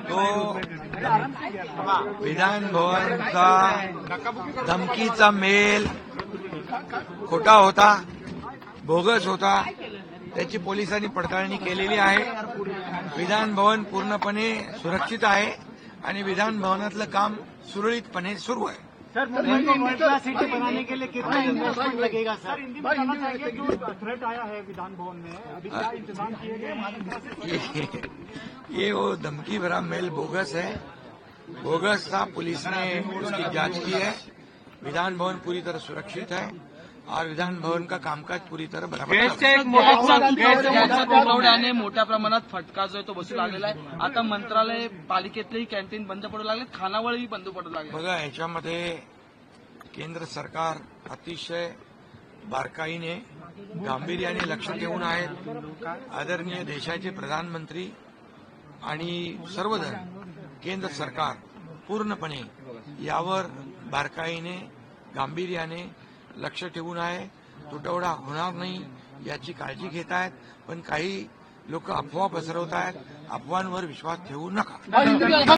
तो विधान भवनचा धमकीचा मेल खोटा होता, बोगस होता. त्याची पोलिसांनी पडताळणी केलेली आहे. विधान भवन पूर्णपणे सुरक्षित आहे आणि विधान भवनातलं काम सुरळीतपणे सुरू आहे. सर, मुंबई को वर्ल्ड क्लास सिटी बनाने के लिए कितना इन्वेस्टमेंट लगेगा सर? जो थ्रेट आया है विधान भवन में, अभी क्या इंतजाम किए गए? ये वो धमकी भरा मेल बोगस है. बोगस था, पुलिस ने उसकी जांच की है. विधान भवन पूरी तरह सुरक्षित है और विधान भवन का कामकाज पूरी तरह बराबर तुटवड्याने मोठ्या प्रमाणात फटका जो आहे तो बसू लागलेला आहे. आता मंत्रालय पालिकेतलेही कॅन्टीन बंद पडू लागले, खानावळही बंद पडू लागले. बघा, याच्यामध्ये केंद्र सरकार अतिशय बारकाईने गांभीर्याने लक्ष ठेवून आहेत. आदरणीय देशाचे प्रधानमंत्री आणि सर्वजण केंद्र सरकार पूर्णपणे यावर बारकाईने गांभीर्याने लक्ष ठेवून आहे. तुटवडा होणार नाही याची काळजी घेत आहेत. पण काही लोक अफवा पसरवत आहेत. अफवांवर विश्वास ठेवू नका.